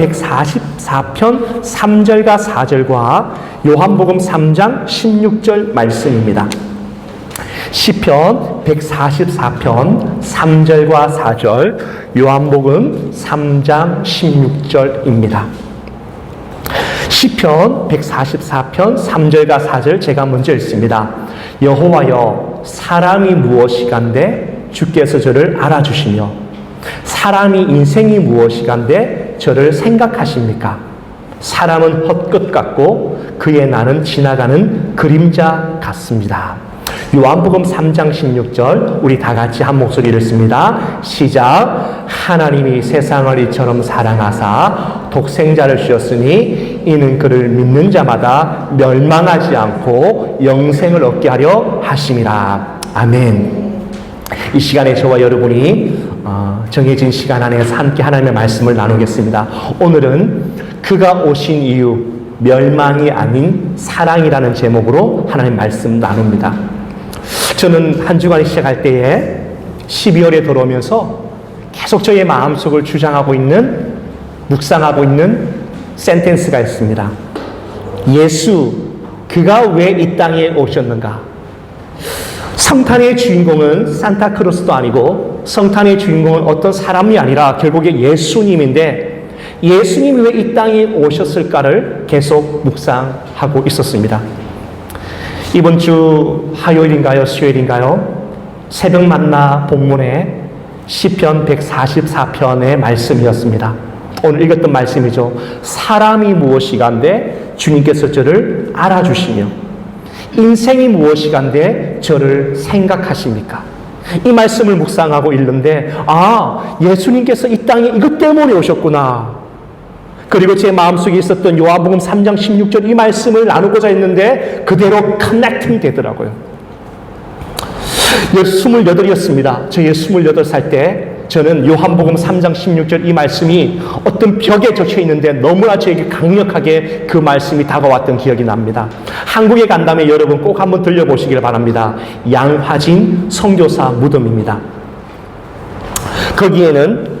144편 3절과 4절과 요한복음 3장 16절 말씀입니다. 시편 144편 3절과 4절, 요한복음 3장 16절입니다. 시편 144편 3절과 4절 제가 먼저 읽습니다. 여호와여, 사람이 무엇이간데 주께서 저를 알아주시며 사람이 인생이 무엇이간데 저를 생각하십니까? 사람은 헛것 같고 그의 날은 지나가는 그림자 같습니다. 요한복음 3장 16절 우리 다 같이 한 목소리 읽습니다. 시작. 하나님이 세상을 이처럼 사랑하사 독생자를 주셨으니 이는 그를 믿는 자마다 멸망하지 않고 영생을 얻게 하려 하심이라. 아멘. 이 시간에 저와 여러분이 정해진 시간 안에서 함께 하나님의 말씀을 나누겠습니다. 오늘은 그가 오신 이유, 멸망이 아닌 사랑이라는 제목으로 하나님 말씀 나눕니다. 저는 한 주간을 시작할 때에 12월에 들어오면서 계속 저의 마음속을 주장하고 있는, 묵상하고 있는 센텐스가 있습니다. 예수, 그가 왜 이 땅에 오셨는가? 성탄의 주인공은 산타크로스도 아니고 성탄의 주인공은 어떤 사람이 아니라 결국에 예수님인데, 예수님이 왜 이 땅에 오셨을까를 계속 묵상하고 있었습니다. 이번 주 화요일인가요? 수요일인가요? 새벽 만나 본문에 시편 144편의 말씀이었습니다. 오늘 읽었던 말씀이죠. 사람이 무엇이간데 주님께서 저를 알아주시며 인생이 무엇이간데 저를 생각하십니까? 이 말씀을 묵상하고 읽는데 예수님께서 이 땅에 이것 때문에 오셨구나. 그리고 제 마음속에 있었던 요한복음 3장 16절 이 말씀을 나누고자 했는데 그대로 커넥팅 되더라고요. 28이었습니다. 저의 28살 때 저는 요한복음 3장 16절 이 말씀이 어떤 벽에 적혀 있는데 너무나 저에게 강력하게 그 말씀이 다가왔던 기억이 납니다. 한국에 간다면 여러분 꼭 한번 들려보시길 바랍니다. 양화진 선교사 무덤입니다. 거기에는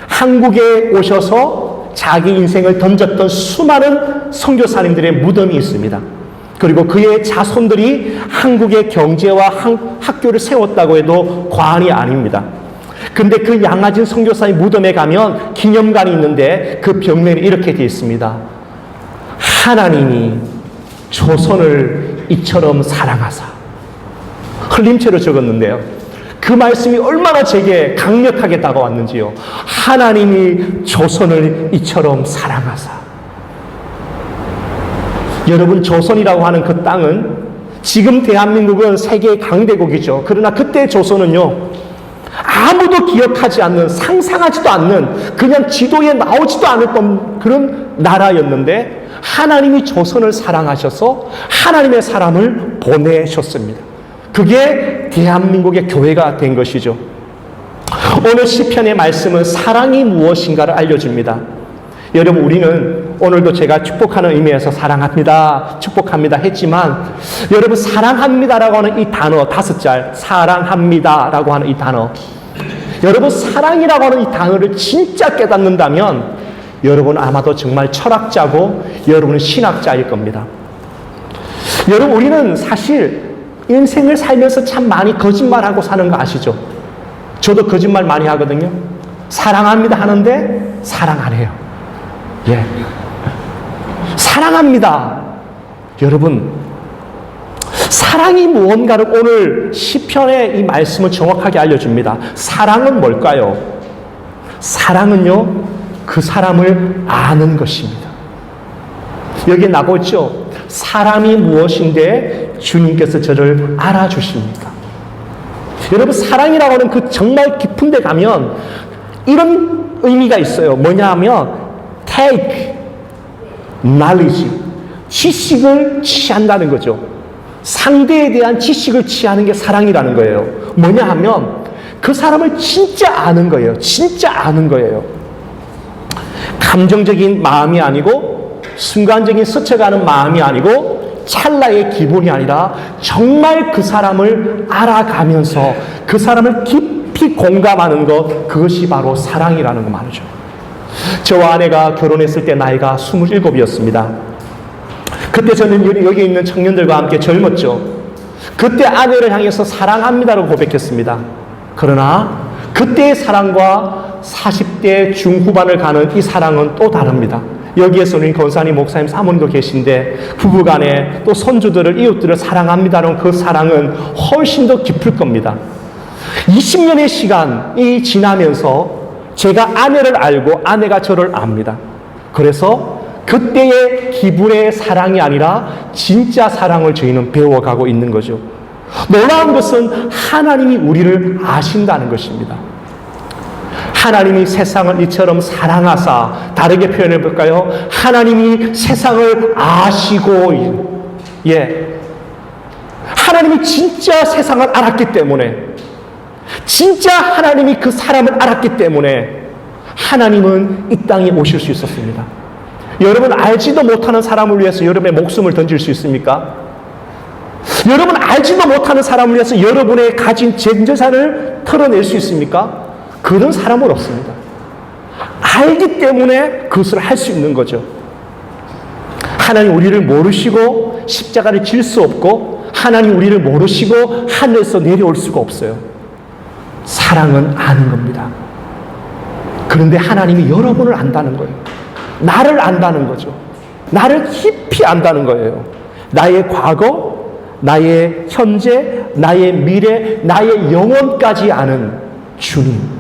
한국에 오셔서 자기 인생을 던졌던 수많은 선교사님들의 무덤이 있습니다. 그리고 그의 자손들이 한국의 경제와 학교를 세웠다고 해도 과언이 아닙니다. 근데 그 양화진 선교사의 무덤에 가면 기념관이 있는데 그 벽면에 이렇게 되어 있습니다. 하나님이 조선을 이처럼 사랑하사. 흘림체로 적었는데요. 그 말씀이 얼마나 제게 강력하게 다가왔는지요. 하나님이 조선을 이처럼 사랑하사. 여러분, 조선이라고 하는 그 땅은 지금 대한민국은 세계의 강대국이죠. 그러나 그때 조선은요, 아무도 기억하지 않는, 상상하지도 않는, 그냥 지도에 나오지도 않았던 그런 나라였는데 하나님이 조선을 사랑하셔서 하나님의 사람을 보내셨습니다. 그게 대한민국의 교회가 된 것이죠. 오늘 시편의 말씀은 사랑이 무엇인가를 알려줍니다. 여러분, 우리는 오늘도 제가 축복하는 의미에서 사랑합니다, 축복합니다 했지만 여러분, 사랑합니다라고 하는 이 단어 5짤, 사랑합니다라고 하는 이 단어, 여러분 사랑이라고 하는 이 단어를 진짜 깨닫는다면 여러분 아마도 정말 철학자고 여러분은 신학자일 겁니다. 여러분, 우리는 사실 인생을 살면서 참 많이 거짓말하고 사는 거 아시죠? 저도 거짓말 많이 하거든요. 사랑합니다 하는데 사랑 안 해요. 예. 사랑합니다. 여러분, 사랑이 무언가를 오늘 시편의 이 말씀은 정확하게 알려줍니다. 사랑은 뭘까요? 사랑은요, 그 사람을 아는 것입니다. 여기에 나오죠. 사람이 무엇인데 주님께서 저를 알아주십니까? 여러분, 사랑이라고 하는 그 정말 깊은 데 가면 이런 의미가 있어요. 뭐냐 하면 take knowledge, 지식을 취한다는 거죠. 상대에 대한 지식을 취하는 게 사랑이라는 거예요. 뭐냐 하면 그 사람을 진짜 아는 거예요. 진짜 아는 거예요. 감정적인 마음이 아니고 순간적인 스쳐가는 마음이 아니고 찰나의 기분이 아니라 정말 그 사람을 알아가면서 그 사람을 깊이 공감하는 것, 그것이 바로 사랑이라는 거 말이죠. 저와 아내가 결혼했을 때 나이가 27이었습니다. 그때 저는 여기 있는 청년들과 함께 젊었죠. 그때 아내를 향해서 사랑합니다라고 고백했습니다. 그러나 그때의 사랑과 40대 중후반을 가는 이 사랑은 또 다릅니다. 여기에서는 권사님, 목사님, 사모님도 계신데 부부간에 또 손주들을, 이웃들을 사랑합니다라는 그 사랑은 훨씬 더 깊을 겁니다. 20년의 시간이 지나면서 제가 아내를 알고 아내가 저를 압니다. 그래서 그때의 기분의 사랑이 아니라 진짜 사랑을 저희는 배워가고 있는 거죠. 놀라운 것은 하나님이 우리를 아신다는 것입니다. 하나님이 세상을 이처럼 사랑하사, 다르게 표현해 볼까요? 하나님이 세상을 아시고, 하나님이 진짜 세상을 알았기 때문에, 진짜 하나님이 그 사람을 알았기 때문에 하나님은 이 땅에 오실 수 있었습니다. 여러분, 알지도 못하는 사람을 위해서 여러분의 목숨을 던질 수 있습니까? 여러분, 알지도 못하는 사람을 위해서 여러분의 가진 전 재산을 털어낼 수 있습니까? 그런 사람은 없습니다. 알기 때문에 그것을 할 수 있는 거죠. 하나님 우리를 모르시고 십자가를 질 수 없고, 하나님 우리를 모르시고 하늘에서 내려올 수가 없어요. 사랑은 아는 겁니다. 그런데 하나님이 여러분을 안다는 거예요. 나를 안다는 거죠. 나를 깊이 안다는 거예요. 나의 과거, 나의 현재, 나의 미래, 나의 영혼까지 아는 주님.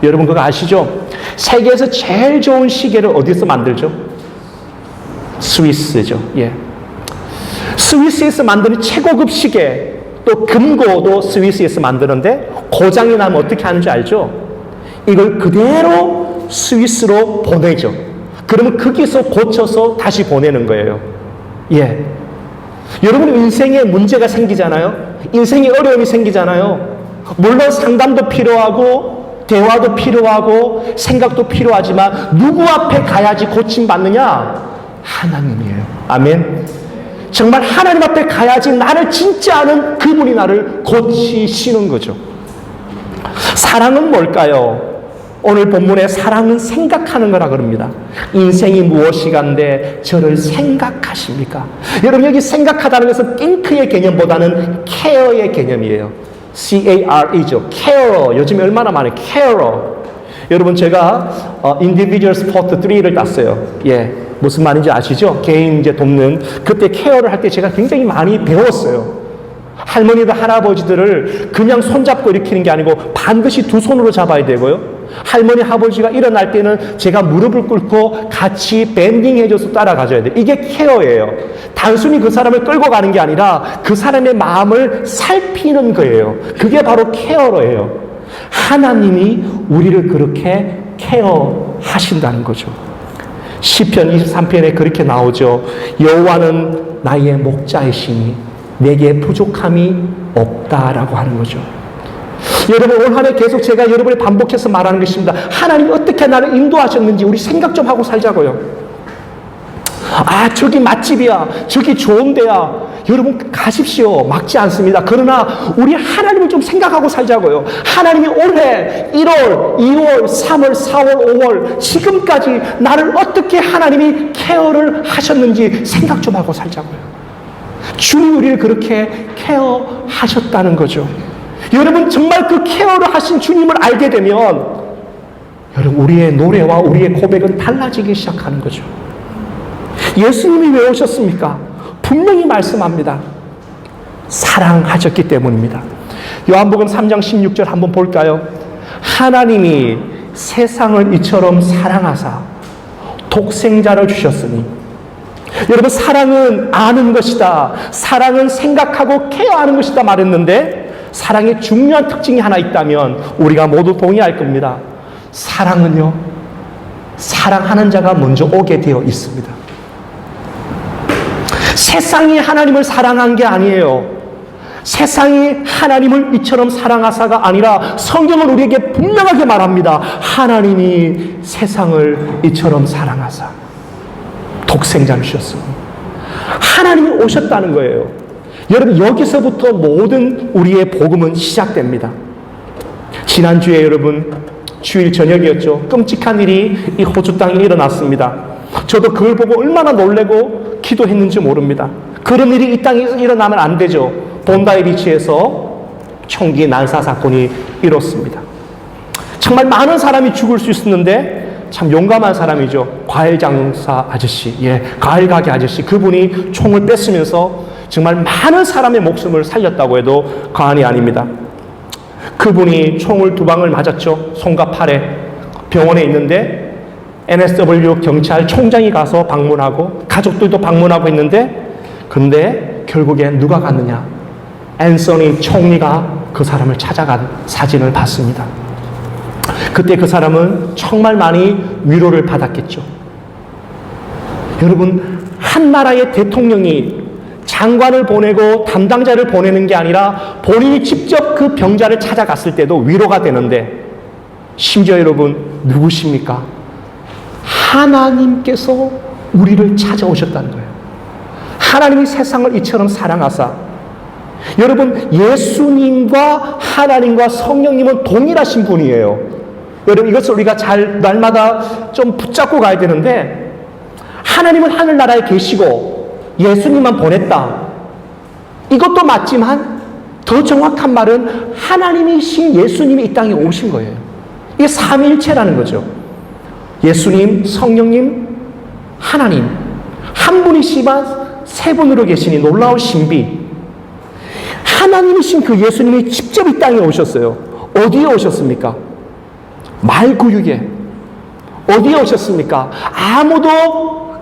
여러분 그거 아시죠? 세계에서 제일 좋은 시계를 어디서 만들죠? 스위스죠. 스위스에서 만드는 최고급 시계, 또 금고도 스위스에서 만드는데 고장이 나면 어떻게 하는지 알죠? 이걸 그대로 스위스로 보내죠. 그러면 거기서 고쳐서 다시 보내는 거예요. 여러분 인생에 문제가 생기잖아요. 인생에 어려움이 생기잖아요. 물론 상담도 필요하고 대화도 필요하고 생각도 필요하지만 누구 앞에 가야지 고침받느냐? 하나님이에요. 아멘. 정말 하나님 앞에 가야지 나를 진짜 아는 그분이 나를 고치시는 거죠. 사랑은 뭘까요? 오늘 본문에 사랑은 생각하는 거라 그럽니다. 인생이 무엇이간데 저를 생각하십니까? 여러분 여기 생각하다는 것은 think의 개념보다는 care의 개념이에요. C-A-R-E죠. carer. 요즘에 얼마나 많아요. carer. 여러분 제가 individual sport 3를 땄어요. 무슨 말인지 아시죠? 개인 이제 돕는, 그때 케어를 할 때 제가 굉장히 많이 배웠어요. 할머니들, 할아버지들을 그냥 손잡고 일으키는 게 아니고 반드시 두 손으로 잡아야 되고요. 할머니, 아버지가 일어날 때는 제가 무릎을 꿇고 같이 밴딩 해줘서 따라가줘야 돼요. 이게 케어예요. 단순히 그 사람을 끌고 가는 게 아니라 그 사람의 마음을 살피는 거예요. 그게 바로 케어로예요. 하나님이 우리를 그렇게 케어하신다는 거죠. 시편 23편에 그렇게 나오죠. 여호와는 나의 목자이시니 내게 부족함이 없다라고 하는 거죠. 여러분 올 한 해 계속 제가 여러분이 반복해서 말하는 것입니다. 하나님이 어떻게 나를 인도하셨는지 우리 생각 좀 하고 살자고요. 아 저기 맛집이야, 저기 좋은 데야, 여러분 가십시오. 막지 않습니다. 그러나 우리 하나님을 좀 생각하고 살자고요. 하나님이 올해 1월, 2월, 3월, 4월, 5월 지금까지 나를 어떻게 하나님이 케어를 하셨는지 생각 좀 하고 살자고요. 주님 우리를 그렇게 케어하셨다는 거죠. 여러분 정말 그 케어를 하신 주님을 알게 되면 여러분 우리의 노래와 우리의 고백은 달라지기 시작하는 거죠. 예수님이 왜 오셨습니까? 분명히 말씀합니다. 사랑하셨기 때문입니다. 요한복음 3장 16절 한번 볼까요? 하나님이 세상을 이처럼 사랑하사 독생자를 주셨으니. 여러분 사랑은 아는 것이다, 사랑은 생각하고 케어하는 것이다 말했는데 사랑의 중요한 특징이 하나 있다면 우리가 모두 동의할 겁니다. 사랑은요, 사랑하는 자가 먼저 오게 되어 있습니다. 세상이 하나님을 사랑한 게 아니에요. 세상이 하나님을 이처럼 사랑하사가 아니라 성경은 우리에게 분명하게 말합니다. 하나님이 세상을 이처럼 사랑하사 독생자를 주셨습니다. 하나님이 오셨다는 거예요. 여러분 여기서부터 모든 우리의 복음은 시작됩니다. 지난주에 여러분 주일 저녁이었죠. 끔찍한 일이 이 호주 땅에 일어났습니다. 저도 그걸 보고 얼마나 놀래고 기도했는지 모릅니다. 그런 일이 이 땅에 일어나면 안 되죠. 본다이 비치에서 총기 난사 사건이 일었습니다. 정말 많은 사람이 죽을 수 있었는데 참 용감한 사람이죠. 과일 장사 아저씨, 과일 가게 아저씨, 그분이 총을 뺐으면서 정말 많은 사람의 목숨을 살렸다고 해도 과언이 아닙니다. 그분이 총을 2방을 맞았죠. 손과 팔에. 병원에 있는데 NSW 경찰 총장이 가서 방문하고 가족들도 방문하고 했는데, 그런데 결국엔 누가 갔느냐? 앤서니 총리가 그 사람을 찾아간 사진을 봤습니다. 그때 그 사람은 정말 많이 위로를 받았겠죠. 여러분, 한 나라의 대통령이 장관을 보내고 담당자를 보내는 게 아니라 본인이 직접 그 병자를 찾아갔을 때도 위로가 되는데, 심지어 여러분 누구십니까? 하나님께서 우리를 찾아오셨다는 거예요. 하나님이 세상을 이처럼 사랑하사, 여러분 예수님과 하나님과 성령님은 동일하신 분이에요. 여러분 이것을 우리가 잘 날마다 좀 붙잡고 가야 되는데, 하나님은 하늘나라에 계시고 예수님만 보냈다. 이것도 맞지만 더 정확한 말은 하나님이신 예수님이 이 땅에 오신 거예요. 이게 삼위일체라는 거죠. 예수님, 성령님, 하나님 한 분이시지만 세 분으로 계시니 놀라운 신비. 하나님이신 그 예수님이 직접 이 땅에 오셨어요. 어디에 오셨습니까? 말구유에. 어디에 오셨습니까? 아무도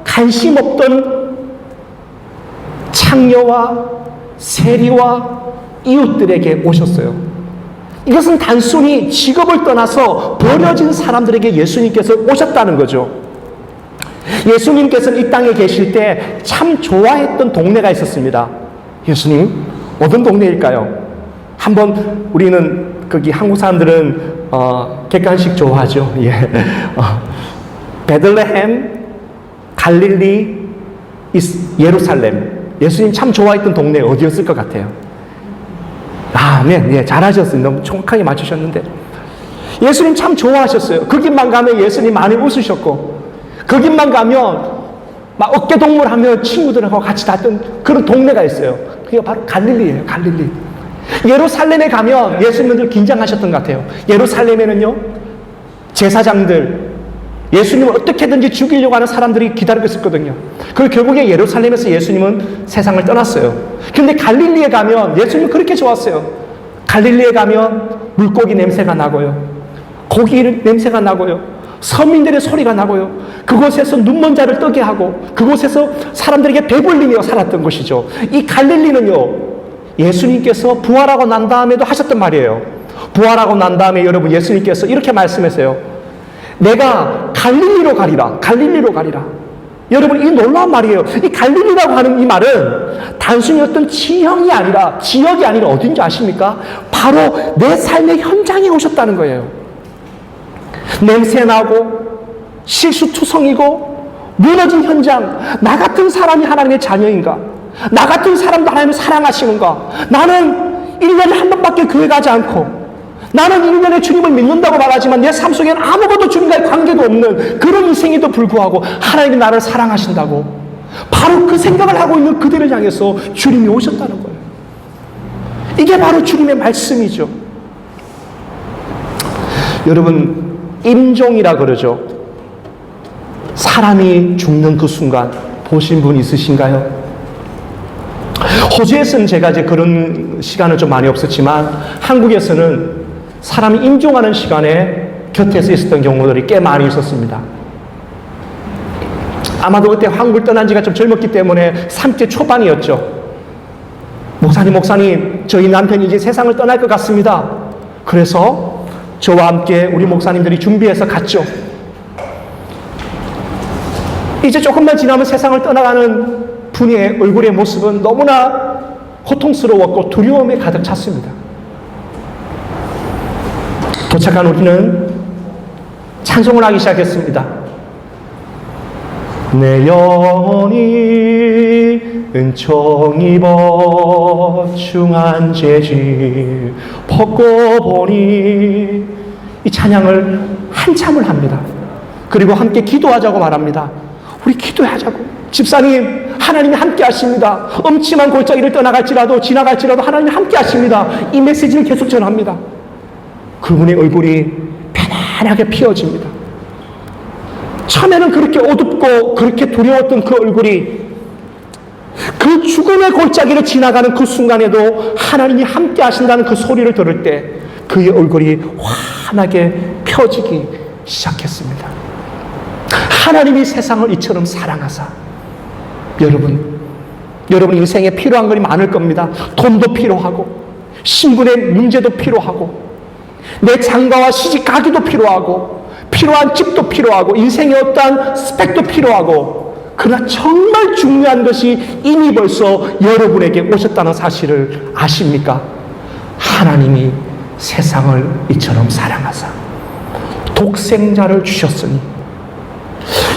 관심 없던 창녀와 세리와 이웃들에게 오셨어요. 이것은 단순히 직업을 떠나서 버려진 사람들에게 예수님께서 오셨다는 거죠. 예수님께서는 이 땅에 계실 때 참 좋아했던 동네가 있었습니다. 예수님, 어떤 동네일까요? 한번 우리는 거기 한국 사람들은 객관식 좋아하죠. 베들레헴, 갈릴리, 예루살렘. 예수님 참 좋아했던 동네 어디였을 것 같아요? 네, 잘하셨어요. 너무 정확하게 맞추셨는데, 예수님 참 좋아하셨어요. 그 길만 가면 예수님 많이 웃으셨고, 그 길만 가면 막 어깨동무를 하며 친구들하고 같이 다녔던 그런 동네가 있어요. 그게 바로 갈릴리예요. 갈릴리. 예루살렘에 가면 예수님들 긴장하셨던 것 같아요. 예루살렘에는요, 제사장들, 예수님을 어떻게든지 죽이려고 하는 사람들이 기다리고 있었거든요. 그리고 결국에 예루살렘에서 예수님은 세상을 떠났어요. 그런데 갈릴리에 가면 예수님은 그렇게 좋았어요. 갈릴리에 가면 물고기 냄새가 나고요, 고기 냄새가 나고요, 서민들의 소리가 나고요, 그곳에서 눈먼 자를 뜨게 하고 그곳에서 사람들에게 배불리며 살았던 것이죠. 이 갈릴리는요, 예수님께서 부활하고 난 다음에도 하셨던 말이에요. 부활하고 난 다음에 여러분 예수님께서 이렇게 말씀하세요. 내가 갈릴리로 가리라. 갈릴리로 가리라. 여러분 이 놀라운 말이에요. 이 갈릴리라고 하는 이 말은 단순히 어떤 지형이 아니라, 지역이 아니라 어딘지 아십니까? 바로 내 삶의 현장에 오셨다는 거예요. 냄새나고 실수투성이고 무너진 현장, 나 같은 사람이 하나님의 자녀인가? 나 같은 사람도 하나님을 사랑하시는가? 나는 1년에 한 번밖에 교회 가지 않고, 나는 1년에 주님을 믿는다고 말하지만 내 삶 속에는 아무것도 주님과의 관계도 없는 그런 인생에도 불구하고 하나님이 나를 사랑하신다고, 바로 그 생각을 하고 있는 그들을 향해서 주님이 오셨다는 거예요. 이게 바로 주님의 말씀이죠. 여러분, 임종이라 그러죠. 사람이 죽는 그 순간 보신 분 있으신가요? 호주에서는 제가 이제 그런 시간은 좀 많이 없었지만, 한국에서는 사람이 임종하는 시간에 곁에서 있었던 경우들이 꽤 많이 있었습니다. 아마도 그때 한국을 떠난 지가 좀 젊었기 때문에 30대 초반이었죠. 목사님, 저희 남편이 이제 세상을 떠날 것 같습니다. 그래서 저와 함께 우리 목사님들이 준비해서 갔죠. 이제 조금만 지나면 세상을 떠나가는 분의 얼굴의 모습은 너무나 고통스러웠고 두려움에 가득 찼습니다. 도착한 우리는 찬송을 하기 시작했습니다. 내 영혼이 은총 입어 중한 재질 벗고 보니 이 찬양을 한참을 합니다. 그리고 함께 기도하자고 말합니다. 우리 기도하자고. 집사님, 하나님이 함께 하십니다. 음침한 골짜기를 지나갈지라도 하나님이 함께 하십니다. 이 메시지를 계속 전합니다. 그분의 얼굴이 편안하게 피어집니다. 처음에는 그렇게 어둡고 그렇게 두려웠던 그 얼굴이 그 죽음의 골짜기를 지나가는 그 순간에도 하나님이 함께 하신다는 그 소리를 들을 때 그의 얼굴이 환하게 펴지기 시작했습니다. 하나님이 세상을 이처럼 사랑하사. 여러분 인생에 필요한 것이 많을 겁니다. 돈도 필요하고 신분의 문제도 필요하고 내 장가와 시집 가기도 필요하고 필요한 집도 필요하고 인생의 어떠한 스펙도 필요하고, 그러나 정말 중요한 것이 이미 벌써 여러분에게 오셨다는 사실을 아십니까? 하나님이 세상을 이처럼 사랑하사 독생자를 주셨으니.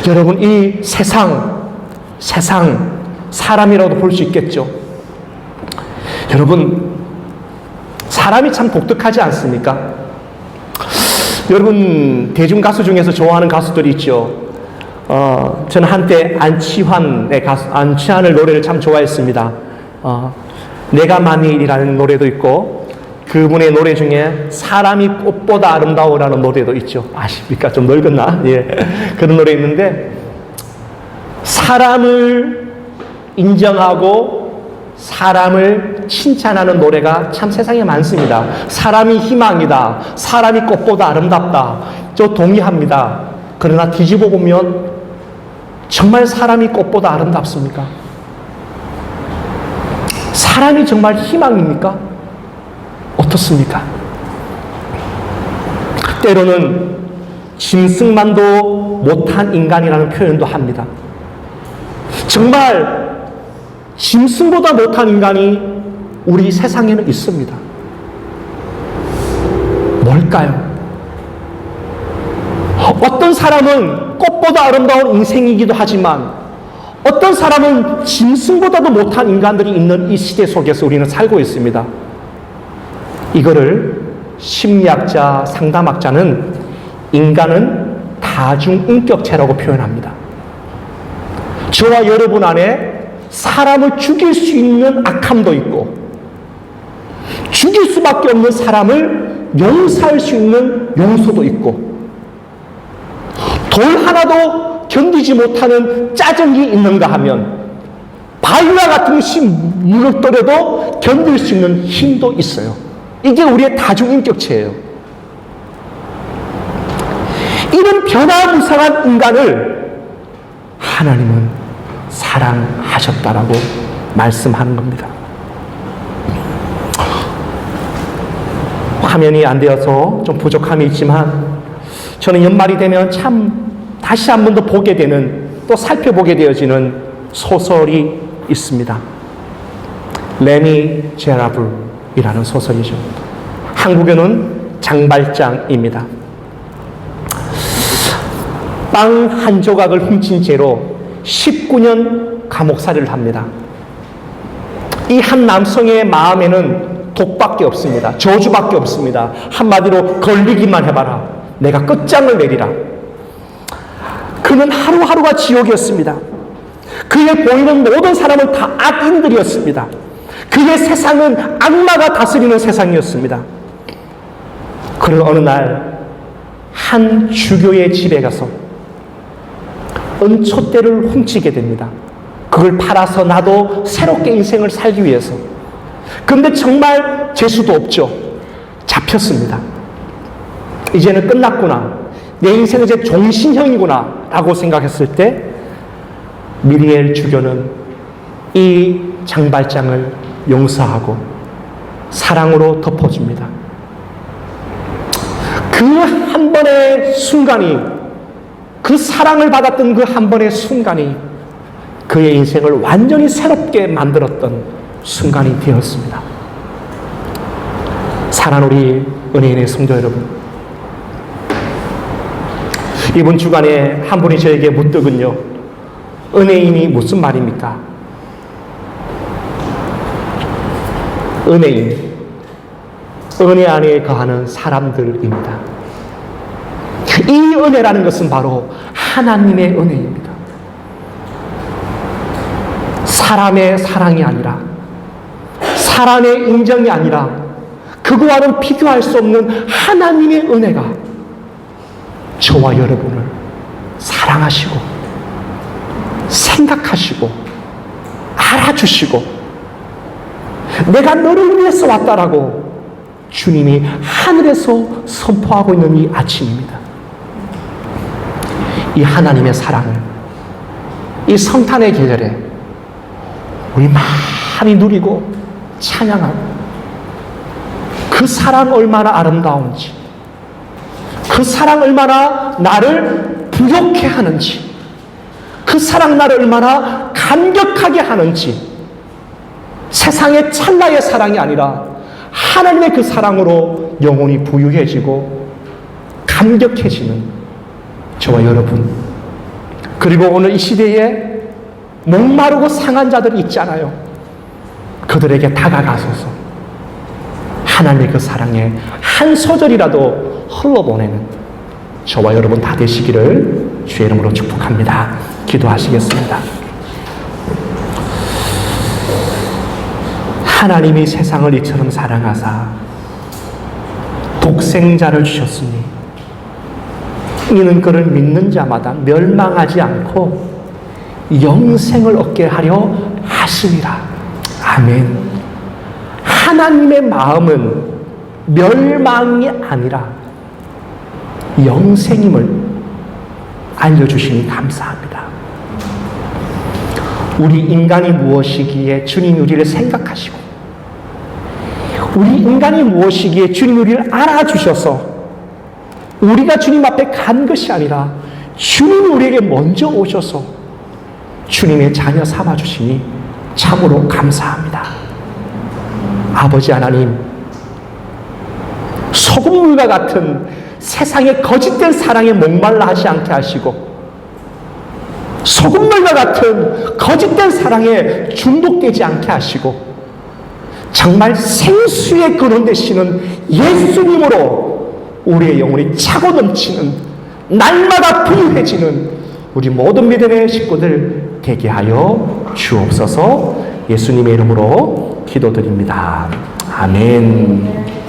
여러분, 이 세상 사람이라도 볼 수 있겠죠. 여러분, 사람이 참 독특하지 않습니까? 여러분, 대중 가수 중에서 좋아하는 가수들이 있죠. 저는 한때 안치환을 노래를 참 좋아했습니다. 내가 만일이라는 노래도 있고, 그분의 노래 중에 사람이 꽃보다 아름다워라는 노래도 있죠. 아십니까? 좀 늙었나? 예. 그런 노래 있는데, 사람을 인정하고 사람을 칭찬하는 노래가 참 세상에 많습니다. 사람이 희망이다. 사람이 꽃보다 아름답다. 저 동의합니다. 그러나 뒤집어 보면 정말 사람이 꽃보다 아름답습니까? 사람이 정말 희망입니까? 어떻습니까? 때로는 짐승만도 못한 인간이라는 표현도 합니다. 정말 짐승보다 못한 인간이 우리 세상에는 있습니다. 뭘까요? 어떤 사람은 꽃보다 아름다운 인생이기도 하지만 어떤 사람은 짐승보다도 못한 인간들이 있는 이 시대 속에서 우리는 살고 있습니다. 이거를 심리학자, 상담학자는 인간은 다중인격체라고 표현합니다. 저와 여러분 안에 사람을 죽일 수 있는 악함도 있고 죽일 수밖에 없는 사람을 용서할 수 있는 용서도 있고 돌 하나도 견디지 못하는 짜증이 있는가 하면 바위와 같은 것이 무너뜨려도 견딜 수 있는 힘도 있어요. 이게 우리의 다중인격체예요. 이런 변화무쌍한 인간을 하나님은 사랑하셨다라고 말씀하는 겁니다. 화면이 안 되어서 좀 부족함이 있지만 저는 연말이 되면 참 다시 한 번 더 보게 되는, 또 살펴보게 되어지는 소설이 있습니다. 레미 제라블이라는 소설이죠. 한국에는 장발장입니다. 빵 한 조각을 훔친 죄로 19년 감옥살이를 합니다. 이 한 남성의 마음에는 독밖에 없습니다. 저주밖에 없습니다. 한마디로 걸리기만 해봐라. 내가 끝장을 내리라. 그는 하루하루가 지옥이었습니다. 그의 보이는 모든 사람은 다 악인들이었습니다. 그의 세상은 악마가 다스리는 세상이었습니다. 그러나 어느 날 한 주교의 집에 가서 은촛대를 훔치게 됩니다. 그걸 팔아서 나도 새롭게 인생을 살기 위해서. 그런데 정말 재수도 없죠. 잡혔습니다. 이제는 끝났구나. 내 인생은 이제 종신형이구나 라고 생각했을 때 미리엘 주교는 이 장발장을 용서하고 사랑으로 덮어줍니다. 그 한 번의 순간이, 그 사랑을 받았던 그 한 번의 순간이 그의 인생을 완전히 새롭게 만들었던 순간이 되었습니다. 사랑하는 우리 은혜인의 성도 여러분, 이번 주간에 한 분이 저에게 묻더군요. 은혜인이 무슨 말입니까? 은혜인, 은혜 안에 거하는 사람들입니다. 이 은혜라는 것은 바로 하나님의 은혜입니다. 사람의 사랑이 아니라, 사람의 인정이 아니라, 그거와는 비교할 수 없는 하나님의 은혜가 저와 여러분을 사랑하시고 생각하시고 알아주시고 내가 너를 위해서 왔다라고 주님이 하늘에서 선포하고 있는 이 아침입니다. 이 하나님의 사랑을 이 성탄의 계절에 우리 많이 누리고 찬양하고 그 사랑 얼마나 아름다운지, 그 사랑 얼마나 나를 부욕해 하는지, 그 사랑 나를 얼마나 감격하게 하는지, 세상의 찰나의 사랑이 아니라 하나님의 그 사랑으로 영혼이 부유해지고 감격해지는 저와 여러분, 그리고 오늘 이 시대에 목마르고 상한 자들이 있잖아요. 그들에게 다가가소서 하나님의 그 사랑에 한 소절이라도 흘러보내는 저와 여러분 다 되시기를 주의 이름으로 축복합니다. 기도하시겠습니다. 하나님이 세상을 이처럼 사랑하사 독생자를 주셨으니 이는 그를 믿는 자마다 멸망하지 않고 영생을 얻게 하려 하심이라. 아멘. 하나님의 마음은 멸망이 아니라 영생임을 알려주시니 감사합니다. 우리 인간이 무엇이기에 주님이 우리를 생각하시고, 우리 인간이 무엇이기에 주님이 우리를 알아주셔서 우리가 주님 앞에 간 것이 아니라 주님이 우리에게 먼저 오셔서 주님의 자녀 삼아주시니 참으로 감사합니다. 아버지 하나님, 소금물과 같은 세상의 거짓된 사랑에 목말라 하지 않게 하시고, 소금물과 같은 거짓된 사랑에 중독되지 않게 하시고, 정말 생수의 근원 되시는 예수님으로 우리의 영혼이 차고 넘치는, 날마다 부유해지는 우리 모든 믿음의 식구들 되게 하여 주옵소서. 예수님의 이름으로 기도드립니다. 아멘.